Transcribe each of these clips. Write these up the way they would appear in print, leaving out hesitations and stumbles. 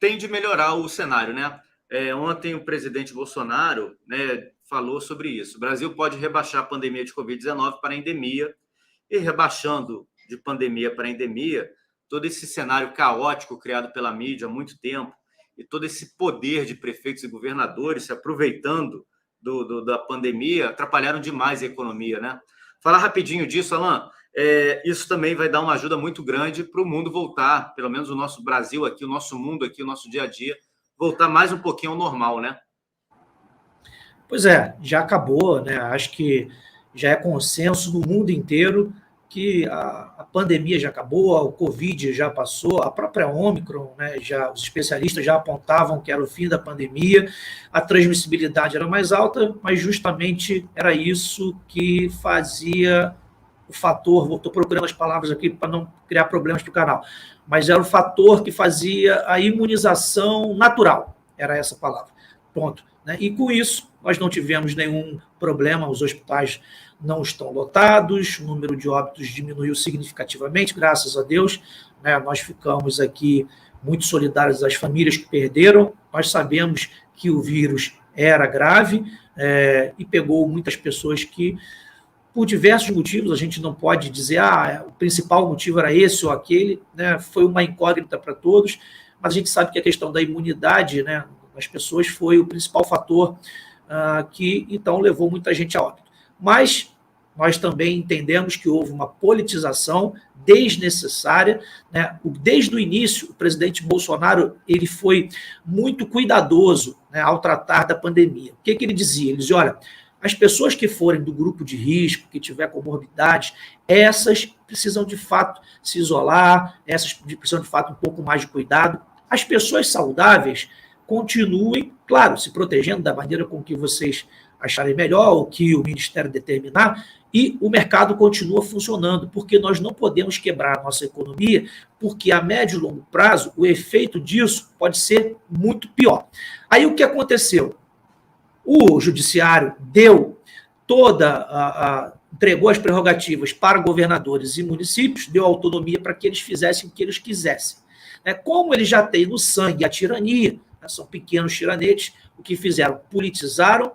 tende a melhorar o cenário, né? Ontem o presidente Bolsonaro, né, falou sobre isso. O Brasil pode rebaixar a pandemia de Covid-19 para endemia, e rebaixando de pandemia para endemia, todo esse cenário caótico criado pela mídia há muito tempo e todo esse poder de prefeitos e governadores se aproveitando da pandemia atrapalharam demais a economia, né? Falar rapidinho disso, Alan, isso também vai dar uma ajuda muito grande para o mundo voltar, pelo menos o nosso Brasil aqui, o nosso mundo aqui, o nosso dia a dia, voltar mais um pouquinho ao normal, né? Pois é, já acabou, né? Acho que já é consenso no mundo inteiro que a pandemia já acabou, o Covid já passou, a própria Ômicron, né, os especialistas já apontavam que era o fim da pandemia, a transmissibilidade era mais alta, mas justamente era isso que fazia o fator, estou procurando as palavras aqui para não criar problemas para o canal, mas era o fator que fazia a imunização natural, era essa palavra, ponto. Né? E com isso, nós não tivemos nenhum problema, os hospitais não estão lotados, o número de óbitos diminuiu significativamente, graças a Deus, né? Nós ficamos aqui muito solidários às famílias que perderam, nós sabemos que o vírus era grave e pegou muitas pessoas que, por diversos motivos, a gente não pode dizer, o principal motivo era esse ou aquele, né? Foi uma incógnita para todos, mas a gente sabe que a questão da imunidade, né, das pessoas foi o principal fator que, então, levou muita gente a óbito. Mas nós também entendemos que houve uma politização desnecessária, né? Desde o início, o presidente Bolsonaro ele foi muito cuidadoso, né, ao tratar da pandemia. O que ele dizia? Ele dizia, olha, as pessoas que forem do grupo de risco, que tiver comorbidades, essas precisam, de fato, se isolar, essas precisam, de fato, um pouco mais de cuidado. As pessoas saudáveis continuem, claro, se protegendo da maneira com que vocês acharem melhor, o que o Ministério determinar, e o mercado continua funcionando, porque nós não podemos quebrar a nossa economia, porque a médio e longo prazo, o efeito disso pode ser muito pior. Aí o que aconteceu? O judiciário deu entregou as prerrogativas para governadores e municípios, deu autonomia para que eles fizessem o que eles quisessem. Como eles já têm no sangue a tirania, são pequenos tiranetes, o que fizeram? Politizaram,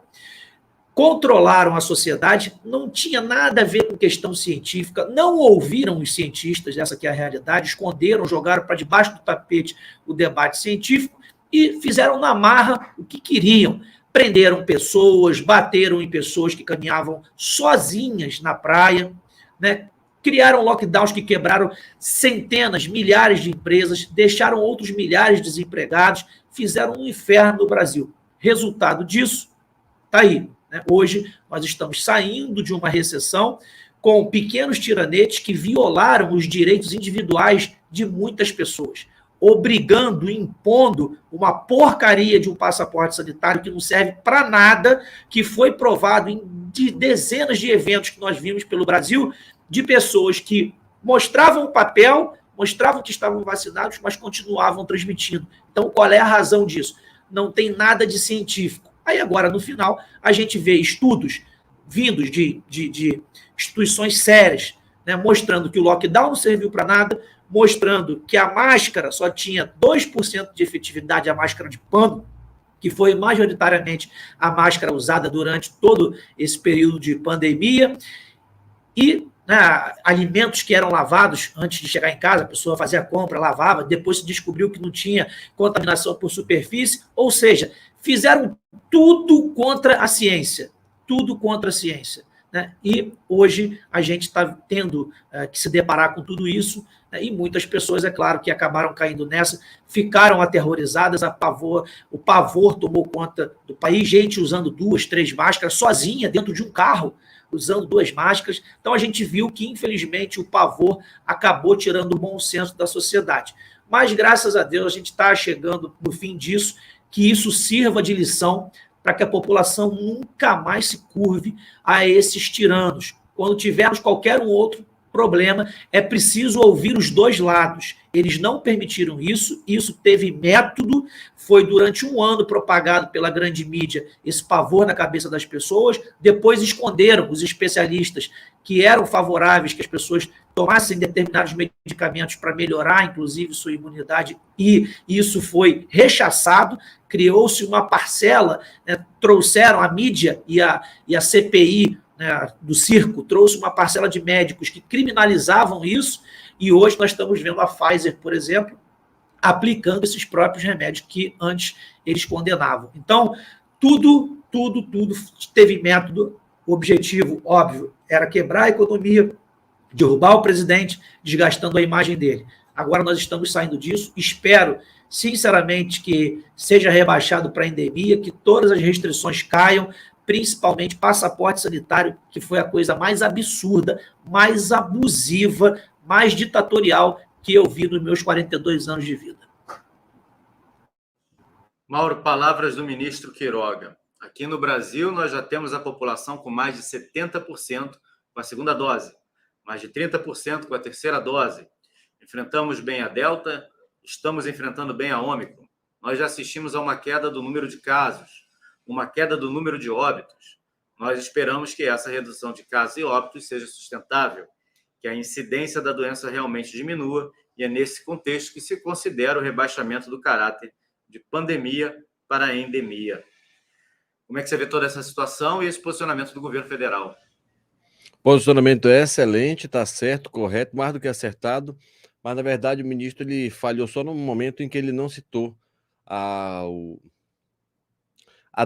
controlaram a sociedade, não tinha nada a ver com questão científica, não ouviram os cientistas, essa que é a realidade, esconderam, jogaram para debaixo do tapete o debate científico e fizeram na marra o que queriam. Prenderam pessoas, bateram em pessoas que caminhavam sozinhas na praia, né? Criaram lockdowns que quebraram centenas, milhares de empresas, deixaram outros milhares desempregados, fizeram um inferno no Brasil. Resultado disso está aí. Né? Hoje, nós estamos saindo de uma recessão com pequenos tiranetes que violaram os direitos individuais de muitas pessoas, obrigando, impondo uma porcaria de um passaporte sanitário que não serve para nada, que foi provado em dezenas de eventos que nós vimos pelo Brasil, de pessoas que mostravam o papel, mostravam que estavam vacinados, mas continuavam transmitindo. Então, qual é a razão disso? Não tem nada de científico. Aí agora, no final, a gente vê estudos vindos de instituições sérias, né, mostrando que o lockdown não serviu para nada, mostrando que a máscara só tinha 2% de efetividade, a máscara de pano, que foi majoritariamente a máscara usada durante todo esse período de pandemia, e alimentos que eram lavados antes de chegar em casa, a pessoa fazia a compra, lavava, depois se descobriu que não tinha contaminação por superfície, ou seja, fizeram tudo contra a ciência, tudo contra a ciência. Né? E hoje a gente está tendo que se deparar com tudo isso, né? E muitas pessoas, é claro, que acabaram caindo nessa, ficaram aterrorizadas, o pavor tomou conta do país, gente usando 2, 3 máscaras sozinha dentro de um carro, usando 2 máscaras. Então a gente viu que, infelizmente, o pavor acabou tirando o bom senso da sociedade. Mas, graças a Deus, a gente está chegando no fim disso, que isso sirva de lição para que a população nunca mais se curve a esses tiranos. Quando tivermos qualquer um outro, problema, é preciso ouvir os dois lados. Eles não permitiram isso, isso teve método, foi durante um ano propagado pela grande mídia esse pavor na cabeça das pessoas, depois esconderam os especialistas que eram favoráveis que as pessoas tomassem determinados medicamentos para melhorar, inclusive, sua imunidade, e isso foi rechaçado, criou-se uma parcela, né, trouxeram a mídia e a CPI, né, do circo, trouxe uma parcela de médicos que criminalizavam isso, e hoje nós estamos vendo a Pfizer, por exemplo, aplicando esses próprios remédios que antes eles condenavam. Então, tudo teve método. O objetivo, óbvio, era quebrar a economia, derrubar o presidente, desgastando a imagem dele. Agora nós estamos saindo disso. Espero, sinceramente, que seja rebaixado para a endemia, que todas as restrições caiam, principalmente passaporte sanitário, que foi a coisa mais absurda, mais abusiva, mais ditatorial que eu vi nos meus 42 anos de vida. Mauro, palavras do ministro Queiroga. Aqui no Brasil, nós já temos a população com mais de 70% com a segunda dose, mais de 30% com a terceira dose. Enfrentamos bem a Delta, estamos enfrentando bem a Ômicron. Nós já assistimos a uma queda do número de casos, uma queda do número de óbitos. Nós esperamos que essa redução de casos e óbitos seja sustentável, que a incidência da doença realmente diminua, e é nesse contexto que se considera o rebaixamento do caráter de pandemia para endemia. Como é que você vê toda essa situação e esse posicionamento do governo federal? O posicionamento é excelente, está certo, correto, mais do que acertado, mas, na verdade, o ministro ele falhou só no momento em que ele não citou a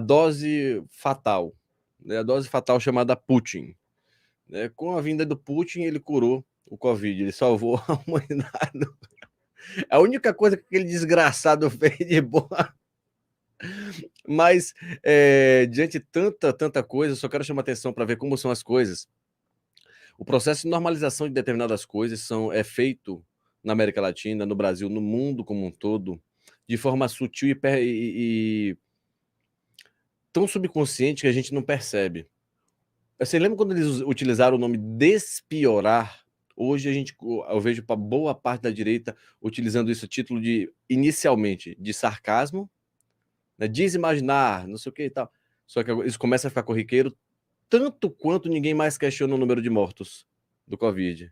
dose fatal, né? A dose fatal chamada Putin. Né? Com a vinda do Putin, ele curou o Covid, ele salvou a humanidade. A única coisa que aquele desgraçado fez de boa. Mas, diante de tanta coisa, só quero chamar atenção para ver como são as coisas. O processo de normalização de determinadas coisas é feito na América Latina, no Brasil, no mundo como um todo, de forma sutil e tão subconsciente que a gente não percebe. Você lembra quando eles utilizaram o nome despiorar? Hoje eu vejo para boa parte da direita utilizando isso a título de, inicialmente, de sarcasmo, né, desimaginar, não sei o que e tal. Só que isso começa a ficar corriqueiro, tanto quanto ninguém mais questiona o número de mortos do Covid.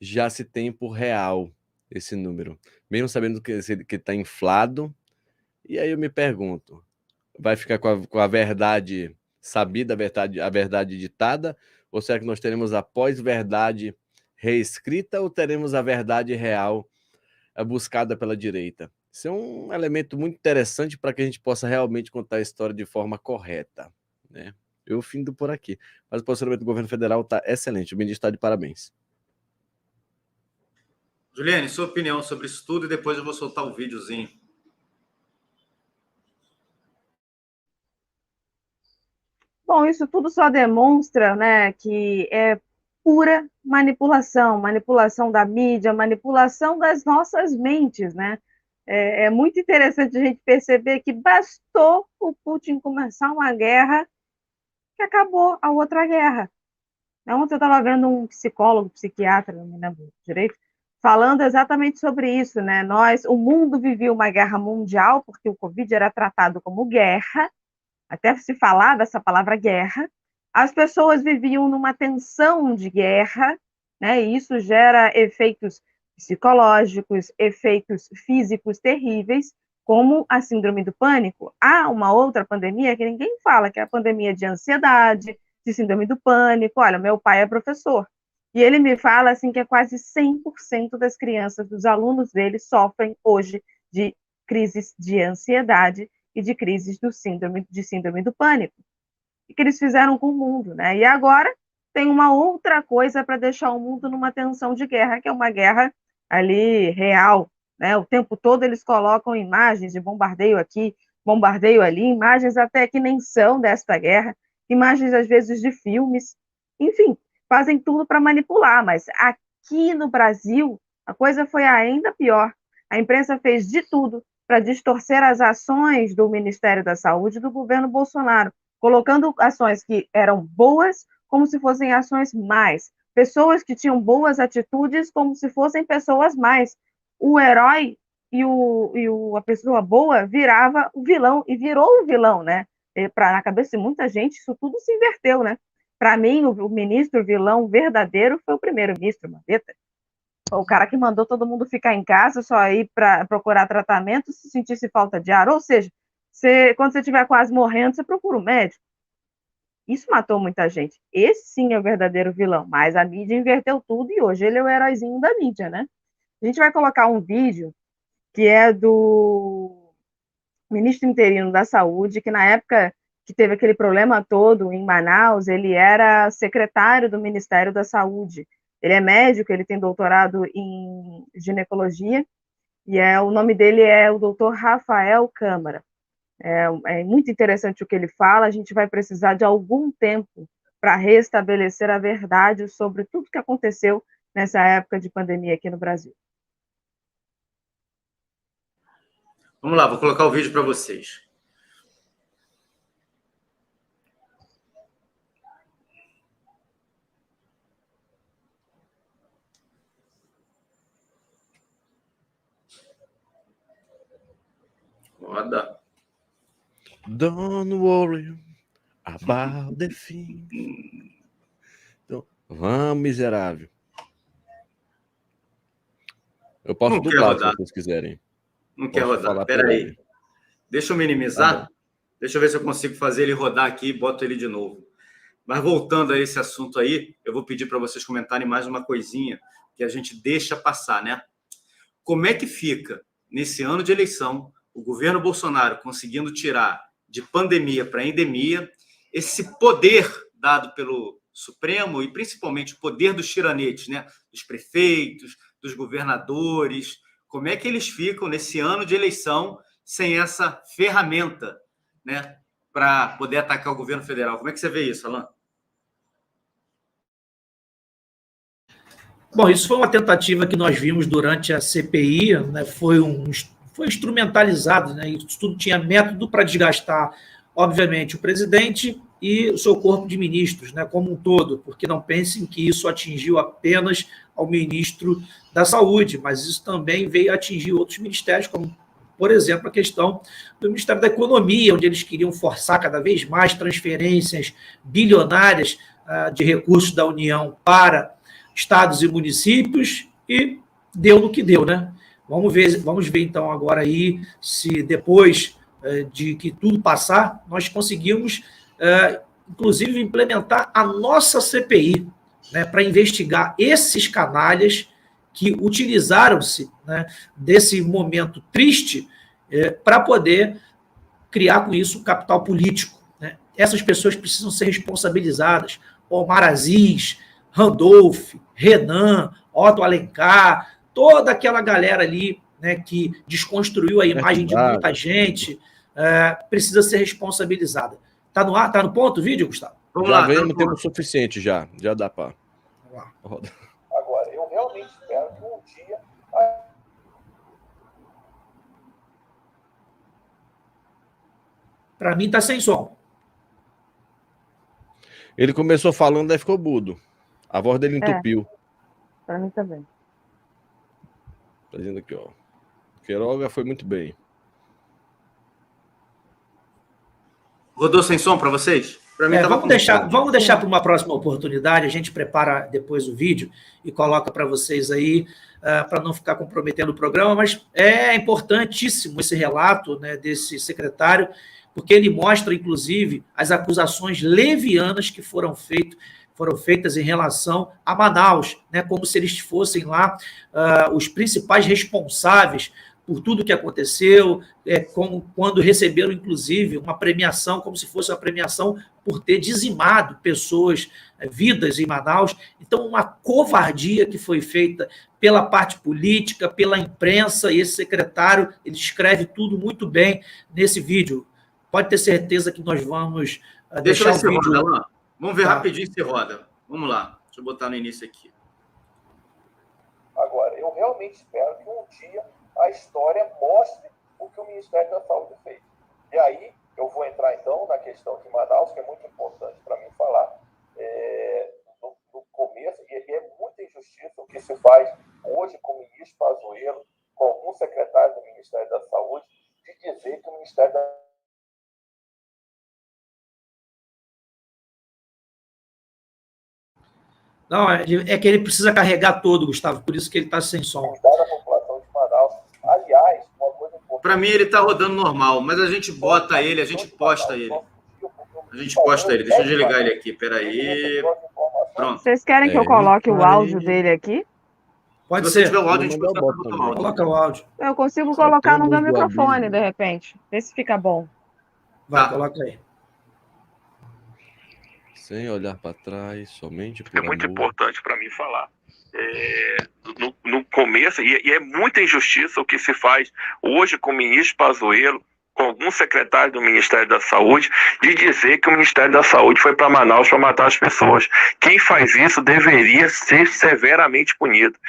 Já se tem por real esse número, mesmo sabendo que está inflado. E aí eu me pergunto, vai ficar com a verdade sabida, a verdade ditada, ou será que nós teremos a pós-verdade reescrita, ou teremos a verdade real buscada pela direita? Isso é um elemento muito interessante para que a gente possa realmente contar a história de forma correta, né? Eu findo por aqui. Mas o posicionamento do governo federal está excelente. O ministro está de parabéns. Juliane, sua opinião sobre isso tudo e depois eu vou soltar o videozinho. Bom, isso tudo só demonstra, né, que é pura manipulação, manipulação da mídia, manipulação das nossas mentes, né? É muito interessante a gente perceber que bastou o Putin começar uma guerra que acabou a outra guerra. Ontem eu estava vendo um psicólogo, psiquiatra, não me lembro direito, falando exatamente sobre isso, né? O mundo vivia uma guerra mundial, porque o Covid era tratado como guerra, até se falava essa palavra guerra, as pessoas viviam numa tensão de guerra, né? E isso gera efeitos psicológicos, efeitos físicos terríveis, como a síndrome do pânico. Há uma outra pandemia que ninguém fala, que é a pandemia de ansiedade, de síndrome do pânico. Olha, meu pai é professor, e ele me fala assim que quase 100% das crianças, dos alunos dele, sofrem hoje de crises de ansiedade e de crises de síndrome do pânico. O que eles fizeram com o mundo, né? E agora tem uma outra coisa para deixar o mundo numa tensão de guerra, que é uma guerra ali real, né? O tempo todo eles colocam imagens de bombardeio aqui, bombardeio ali, imagens até que nem são desta guerra, imagens às vezes de filmes, enfim, fazem tudo para manipular, mas aqui no Brasil a coisa foi ainda pior. A imprensa fez de tudo para distorcer as ações do Ministério da Saúde e do governo Bolsonaro, colocando ações que eram boas como se fossem ações más, pessoas que tinham boas atitudes como se fossem pessoas mais. O herói e a pessoa boa virava o vilão, e virou o vilão, né? Na cabeça de muita gente, isso tudo se inverteu, né? Para mim, o ministro vilão verdadeiro foi o primeiro-ministro, Mandetta. O cara que mandou todo mundo ficar em casa, só ir para procurar tratamento se sentisse falta de ar. Ou seja, quando você estiver quase morrendo, você procura um médico. Isso matou muita gente. Esse sim é o verdadeiro vilão. Mas a mídia inverteu tudo e hoje ele é o heróizinho da mídia, né? A gente vai colocar um vídeo que é do ministro interino da Saúde, que na época que teve aquele problema todo em Manaus, ele era secretário do Ministério da Saúde. Ele é médico, ele tem doutorado em ginecologia, e o nome dele é o doutor Rafael Câmara. É muito interessante o que ele fala, a gente vai precisar de algum tempo para restabelecer a verdade sobre tudo que aconteceu nessa época de pandemia aqui no Brasil. Vamos lá, vou colocar o vídeo para vocês. Roda. Don't worry about the thing. Então, vamos, miserável. Eu posso Não dublar quer se rodar. vocês quiserem. Não quer Posso rodar. falar Espera por aí. ele. Deixa eu minimizar. Tá Deixa eu ver se eu consigo fazer ele rodar aqui e boto ele de novo. Mas voltando a esse assunto aí, eu vou pedir para vocês comentarem mais uma coisinha que a gente deixa passar, né? Como é que fica, nesse ano de eleição, o governo Bolsonaro conseguindo tirar de pandemia para endemia esse poder dado pelo Supremo e principalmente o poder dos tiranetes, né? Dos prefeitos, dos governadores. Como é que eles ficam nesse ano de eleição sem essa ferramenta, né, para poder atacar o governo federal? Como é que você vê isso, Alan? Bom, isso foi uma tentativa que nós vimos durante a CPI, né? Foi instrumentalizado, né? Isso tudo tinha método para desgastar, obviamente, o presidente e o seu corpo de ministros, né, como um todo, porque não pensem que isso atingiu apenas ao ministro da Saúde, mas isso também veio atingir outros ministérios, como, por exemplo, a questão do Ministério da Economia, onde eles queriam forçar cada vez mais transferências bilionárias de recursos da União para estados e municípios, e deu no que deu, né? Vamos ver então agora aí se depois de que tudo passar, nós conseguimos, inclusive, implementar a nossa CPI, né, para investigar esses canalhas que utilizaram-se, né, desse momento triste para poder criar com isso um capital político, né? Essas pessoas precisam ser responsabilizadas. Omar Aziz, Randolph, Renan, Otto Alencar, toda aquela galera ali, né, que desconstruiu a imagem de muita gente, precisa ser responsabilizada. Está no ar? Está no ponto o vídeo, Gustavo? Vamos já lá, vemos tempo suficiente já. Já dá para. Agora, eu realmente espero que um dia. Para mim está sem som. Ele começou falando, aí ficou mudo. A voz dele entupiu. Para mim também. Tá dizendo aqui, ó. Queiroga foi muito bem. Rodou sem som para vocês? Para mim vamos deixar para uma próxima oportunidade, a gente prepara depois o vídeo e coloca para vocês aí, para não ficar comprometendo o programa, mas é importantíssimo esse relato, né, desse secretário, porque ele mostra, inclusive, as acusações levianas que foram feitas em relação a Manaus, né, como se eles fossem lá os principais responsáveis por tudo que aconteceu, quando receberam, inclusive, uma premiação, como se fosse uma premiação por ter dizimado pessoas, vidas em Manaus. Então, uma covardia que foi feita pela parte política, pela imprensa, e esse secretário, ele descreve tudo muito bem nesse vídeo. Pode ter certeza que nós vamos deixar o vídeo... Roda, Alan. Vamos ver rapidinho se roda. Vamos lá. Deixa eu botar no início aqui. Agora, eu realmente espero que um dia a história mostre o que o Ministério da Saúde fez. E aí, eu vou entrar, então, na questão de Manaus, que é muito importante para mim falar, no começo, e é muita injustiça o que se faz hoje com o ministro Pazuello, com alguns secretários do Ministério da Saúde, de dizer que o Ministério da Não, é que ele precisa carregar todo, Gustavo, por isso que ele está sem som. cuidar da população de Manaus. Aliás, uma coisa importante... Para mim, ele está rodando normal, mas a gente bota ele, a gente posta ele. A gente posta ele. Deixa eu desligar ele aqui, peraí. Pronto. Vocês querem que eu coloque o áudio dele aqui? Pode Se você ser. tiver o áudio, a gente Vou pode mandar o botar botão o áudio. Coloca o áudio. Eu consigo Só colocar tem no um meu do microfone, Abílio. de repente. Vê se fica bom. Vai, Tá. coloca aí. Sem olhar para trás, somente por É muito amor. importante para mim falar. No começo, e é muita injustiça o que se faz hoje com o ministro Pazuello, com alguns secretários do Ministério da Saúde, de dizer que o Ministério da Saúde foi para Manaus para matar as pessoas. Quem faz isso deveria ser severamente punido.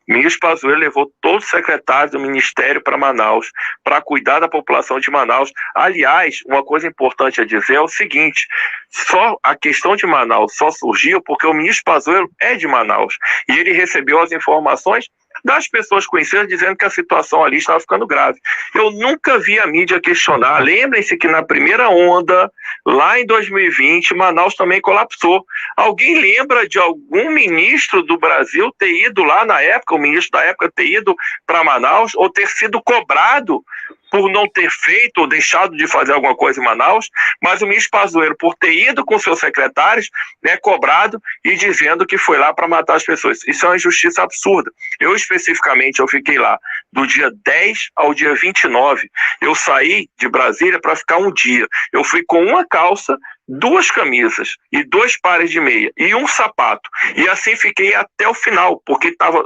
O ministro Pazuello levou todos os secretários do Ministério para Manaus, para cuidar da população de Manaus. Aliás, uma coisa importante a dizer é o seguinte, só a questão de Manaus só surgiu porque o ministro Pazuello é de Manaus, e ele recebeu as informações das pessoas conhecidas dizendo que a situação ali estava ficando grave. Eu nunca vi a mídia questionar. Lembrem-se que na primeira onda, lá em 2020, Manaus também colapsou. Alguém lembra de algum ministro do Brasil ter ido lá na época, o ministro da época ter ido para Manaus, ou ter sido cobrado por não ter feito ou deixado de fazer alguma coisa em Manaus, mas o ministro Pazuello, por ter ido com seus secretários, cobrado e dizendo que foi lá para matar as pessoas. Isso é uma injustiça absurda. Eu, especificamente, eu fiquei lá do dia 10 ao dia 29. Eu saí de Brasília para ficar um dia. Eu fui com uma calça, 2 camisas e 2 pares de meia e um sapato. E assim fiquei até o final, porque estava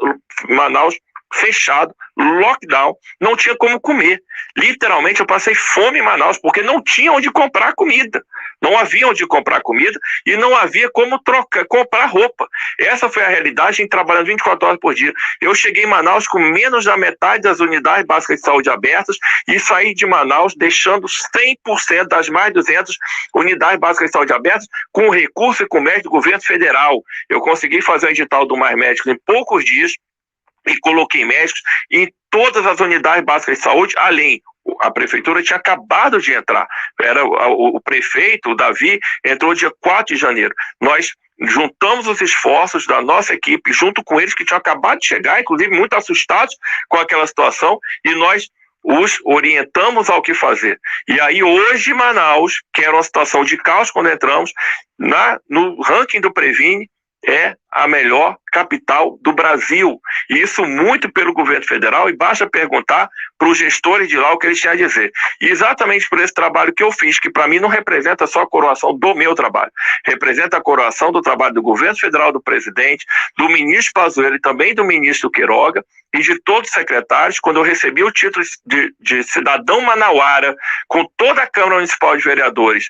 Manaus fechado, lockdown, não tinha como comer. Literalmente eu passei fome em Manaus, porque não tinha onde comprar comida. Não havia onde comprar comida e não havia como comprar roupa. Essa foi a realidade, trabalhando 24 horas por dia. Eu cheguei em Manaus com menos da metade das unidades básicas de saúde abertas e saí de Manaus deixando 100% das mais 200 unidades básicas de saúde abertas com recurso e comércio do governo federal. Eu consegui fazer o edital do Mais Médicos em poucos dias, e coloquei médicos em todas as unidades básicas de saúde, além, a prefeitura tinha acabado de entrar, era o prefeito, o Davi, entrou dia 4 de janeiro. Nós juntamos os esforços da nossa equipe, junto com eles que tinham acabado de chegar, inclusive muito assustados com aquela situação, e nós os orientamos ao que fazer. E aí hoje Manaus, que era uma situação de caos quando entramos, no ranking do Previne, é a melhor capital do Brasil. E isso muito pelo governo federal, e basta perguntar para os gestores de lá o que eles tinham a dizer. E exatamente por esse trabalho que eu fiz, que para mim não representa só a coroação do meu trabalho, representa a coroação do trabalho do governo federal, do presidente, do ministro Pazuello e também do ministro Queiroga, e de todos os secretários. Quando eu recebi o título de cidadão manauara, com toda a Câmara Municipal de Vereadores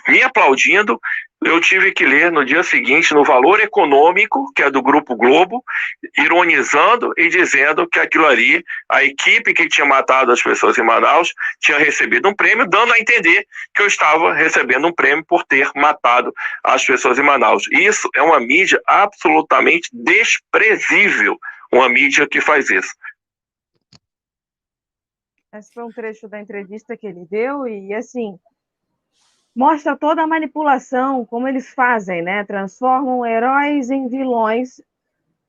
me aplaudindo, eu tive que ler no dia seguinte no Valor Econômico, que é do Grupo Globo, ironizando e dizendo que aquilo ali, a equipe que tinha matado as pessoas em Manaus, tinha recebido um prêmio, dando a entender que eu estava recebendo um prêmio por ter matado as pessoas em Manaus. Isso é uma mídia absolutamente desprezível, uma mídia que faz isso. Esse foi um trecho da entrevista que ele deu e, assim, mostra toda a manipulação, como eles fazem, né? Transformam heróis em vilões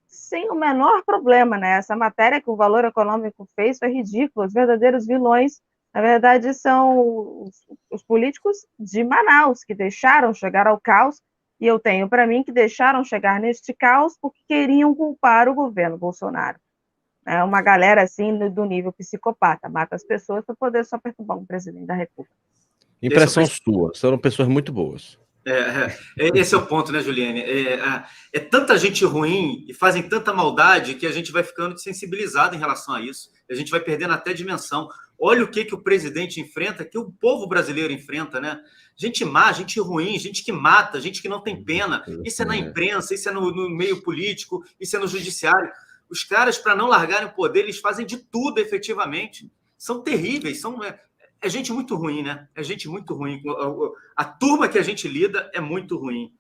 sem o menor problema, né? Essa matéria que o Valor Econômico fez foi ridícula. Os verdadeiros vilões, na verdade, são os políticos de Manaus, que deixaram chegar ao caos, e eu tenho para mim que deixaram chegar neste caos porque queriam culpar o governo Bolsonaro. É uma galera, assim, do nível psicopata, mata as pessoas para poder só perturbar um presidente da República. Impressão sua, são pessoas muito boas. Esse é o ponto, né, Juliane? É tanta gente ruim e fazem tanta maldade que a gente vai ficando sensibilizado em relação a isso. A gente vai perdendo até dimensão. Olha o que o presidente enfrenta, que o povo brasileiro enfrenta, né? Gente má, gente ruim, gente que mata, gente que não tem pena. Isso é na imprensa, isso é no meio político, isso é no judiciário. Os caras, para não largarem o poder, eles fazem de tudo efetivamente. São terríveis, é gente muito ruim, né? É gente muito ruim. A turma que a gente lida é muito ruim.